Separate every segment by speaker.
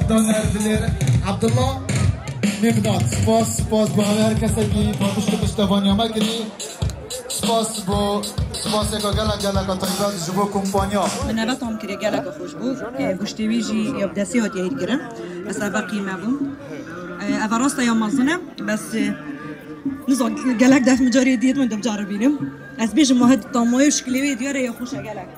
Speaker 1: دان اردلر عبدالله مقداد سپاس با همه هر کسی که پاتش که پشتوانی آمد کنی سپاس اگه گلک تایبات جبو کمپانیا
Speaker 2: من نبات هم کری گلک خوش بود گوشتوی جی یا بدسی هات یهید گرم بس اول قیمه بوم اول راستا یا مزنم بس نزا گلک دف مجاری دید من دم جاربینم از بیش ماهد تامای شکلیوی دیاره یا خوش گلک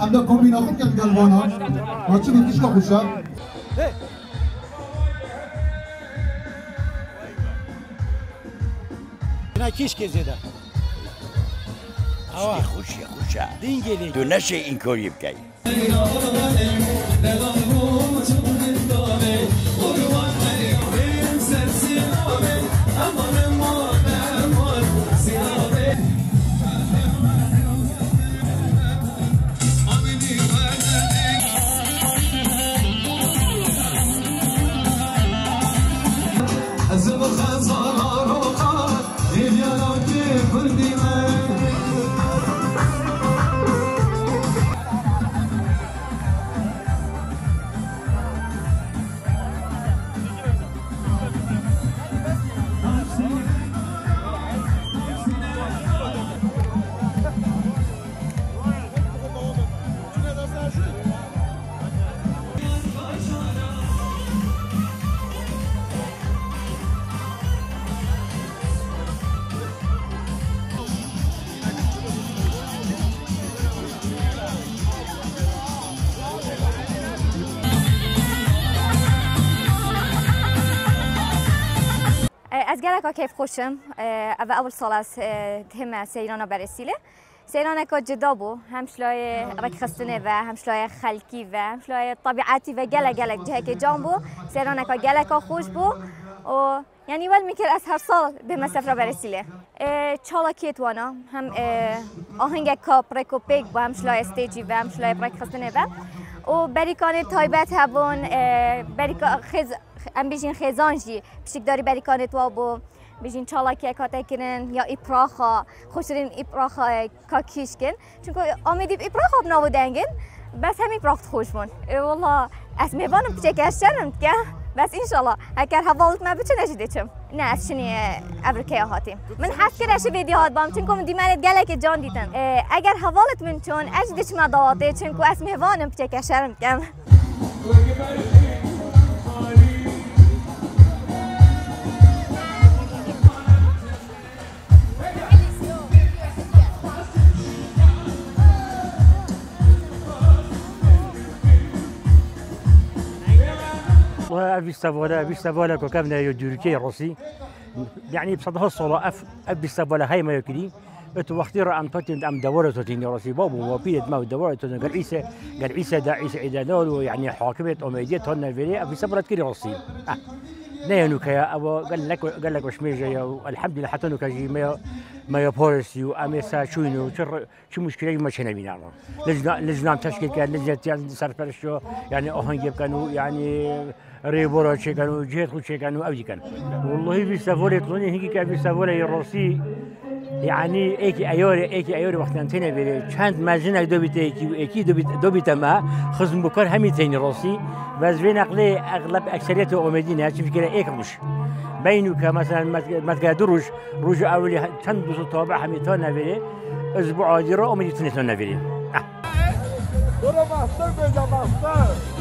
Speaker 1: امدا کومبیناسیون کرد گلوانا ماچی بیتیش کا خوشا
Speaker 3: نه کیش که زده
Speaker 4: خوشه دینگلی تو نشه این کاری بکی
Speaker 5: از گلک کیف خوشم اول سال از هم سیران برسیله سیران که جدا بو همشلای رکخستنه و همشلای خلکی و همشلای طبیعتی و گلک جه که جان بو سیران که گلک خوش بو و یعنی ول میکرد از هر سال به مسافر برسیله چالاکیت وانا هم آهنگ کاپ رکوپیک با همشلای استیجی و همشلای رکخستنه و بریکان تایبت هبون بریکان ام بیشین خزانجی پیشک داری بریکانت و بو بیشین چالاکی کاته کنن یا ایپراخا خوشترین ایپراخا کاکیش کن چون که آمیدی ایپراخا بناو دنگن بس هم ایپراخت خوش بون والله از میوانم پیشک شرم که بس انشالله اگر حوالت ما بچه نجده چم نه از شنی افریقیا هاتیم من حس کردش ویدیوهات بام چون که دیمانت گلک جان دیدن اگر حوالت من چون اجده چما دواته چون که از میوانم پیشک شرم کم
Speaker 3: بيستفولا كوكبنا يدوركي روسي يعني بصدها الصلاة بيستفولا هاي ما يكلي وقتير عم تتند عم دورة تتند روسي بابو وبيد ما دورة تتند قال عيسى دا عيسى عدنان ويعني حاكمة أميدية هن الفيلي بيستفولا كري روسي نينو كيا أبو قال لك وش ميجا الحمد لله حتى نكجي ما يبورسي وأميسا شوينو شو مشكلة ما شنا بينا لجنة تشكيل كان لجنة سرفرشو يعني أهنجيب كانوا يعني ريبورا كانوا جهات خو كانوا أودي كان والله بيستفولا طلوني هيك كان بيستفولا الروسي يعني ايكي ايوري وقت انتنا بيري چند ماجنه دوبيت ايكي دوبيت ما خزم بكر همي تاني روسي بس بين اغلب اكثريه اومدين هاتش فكره ايك مش بينو كمثلا ما تقدروش رجع اولي چند بزو طابع همي تانا بيري اسبوع ديرو اومدي تنتنا بيري
Speaker 6: برو ماستر بيجا ماستر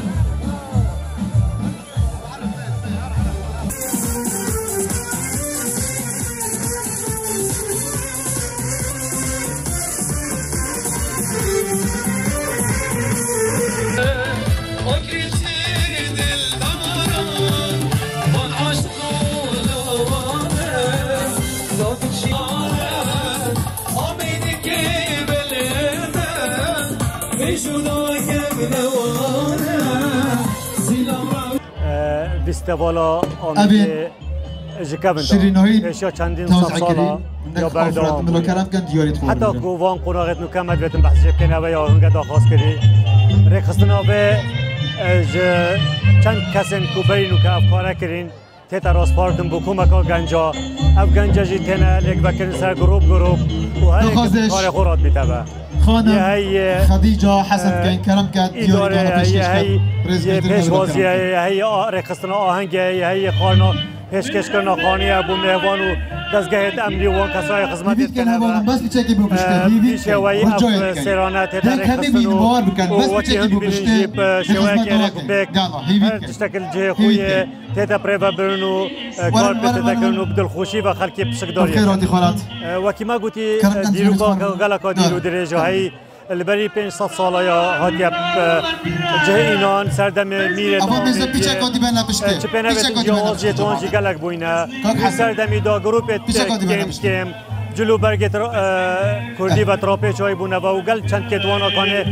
Speaker 3: بيستفولا آمده جکبند اشیا چندین سالا یا بردام حتی گوان قناعت نکمت بهتون بحث کنه و یا هنگه داخواست کردی رخصتنا به چند کسین کوبرینو که افکار کردین تيتا راس باردن بكومكا گنجا او گنجا جي تنا لك بكن سر جروب وهي كار خورات بتبع
Speaker 1: خانم خديجة حسن كان كرم كات
Speaker 3: إدارة هي پیشوازی هي رقصنا آهنگ هي خارنا پیشکش کرنا خانی ابو مهوان و دستگاه امنی و کسای خدمت
Speaker 1: کنه بس بچکی بو پشت
Speaker 3: شوی اف سرانات رقصنا و وقتی بنجيب شوی کرک تشتكل جه خوی تدا پروا برنو کار بتذكرنو بدل خوشی و خلکی بشکداری
Speaker 1: خیراتی خالات
Speaker 3: وکی ما گوتی دیروکا گلکا دیرو درجه هی البری 500 ساله یا هاتیب جه اینان سردم میره
Speaker 1: اما میز پیچه کادی بنا پشته
Speaker 3: چپنه به جواز جوانجی گلک بوینه سردمی دا گروپ کم جلو برگت کردی و تراپی چای بونه و گل چند کتوانا کنه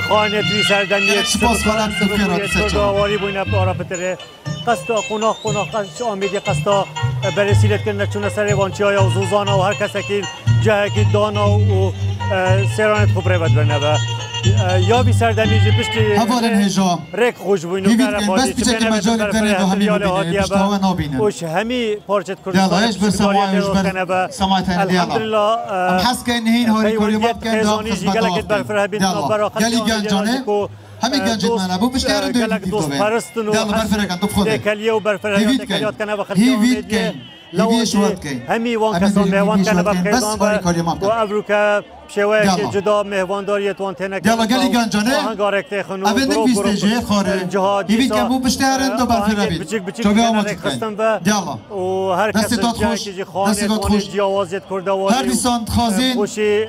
Speaker 3: خانه توی سردمی
Speaker 1: سپاس خالد سفیرات
Speaker 3: آواری بوینه بارا پتره قصد قناق قصد آمیدی قصد برسیلت کنه چون سر وانچی های و زوزانا و هر کسی که جه که دانا و سرانت خوب روید برنه و یا بی سردمی جی پشتی رک خوش بوینو کاره بادی چه بینه بسر فرهمیال هاتیه با وش همی پارچت کردستان بسکداری رو کنه و الحمدلله پیوندیت خیزانی جی گلکت برفره بین برا خطی آمیدی کو
Speaker 1: همین گنجت من ابو بش کردن
Speaker 3: گلک دوست پرستن و تکلیه و برفره تکلیات کنه و خطی آمیدی لوانجی همی وان کسان مهوان کنه با خیزان و ابروکه شوی جدا مهوانداریت وان تنک
Speaker 1: یالا گلی گنجانه
Speaker 3: هنگارک خنو
Speaker 1: اول ویستجه خاره هیوی کمو بشتهرن دو برفره بید چوگه آمد کن یالا
Speaker 3: و هر کس جایی خانه خانه جیاوازیت کرده و
Speaker 1: هر دیسان خازین
Speaker 3: خوشی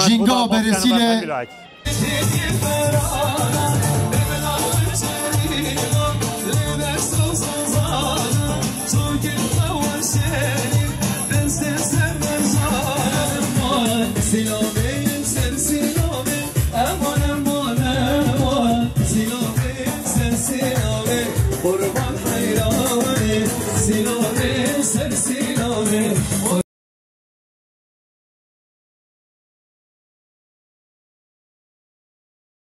Speaker 1: جینگا برسیله